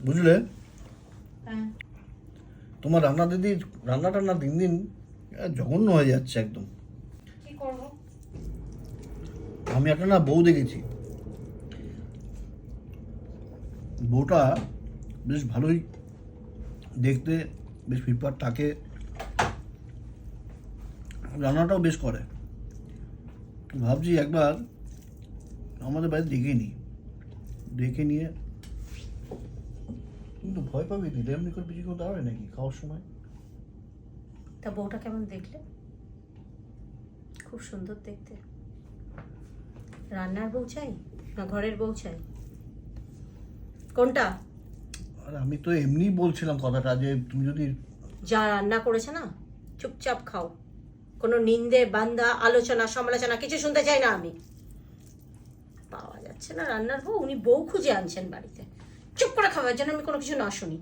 বুঝলে? হ্যাঁ। তোমার রান্না দিদির রান্না টান্না দিন দিন জঘন্য হয়ে যাচ্ছে একদম। কি করবো? আমি একটা না বউ দেখেছি, বউটা বেশ ভালোই দেখতে, বেশ ফিটফাট থাকে, রান্নাটাও বেশ করে। ভাবছি একবার আমাদের বাড়ি দেখে নিয়ে, কিন্তু ভয় পাবি দিলে এমনি করে বেশি করে দাঁড়াবে নাকি খাওয়ার সময়? তা বউটা কেমন দেখলে? খুব সুন্দর দেখতে। রান্নার বউ চাই না ঘরের বউ চাই? কোনটা? আর আমি তো এমনি বলছিলাম কথাটা, যে তুমি যদি যা রান্না করেছে না চুপচাপ খাও, কোনো নিন্দে বান্দা আলোচনা সমালোচনা কিছু শুনতে চাই না আমি। পাওয়া যাচ্ছে না রান্নার বউ, উনি বউ খুঁজে আনছেন বাড়িতে, চুপ করে খাওয়ার জন্য আমি কোনো কিছু না শুনি।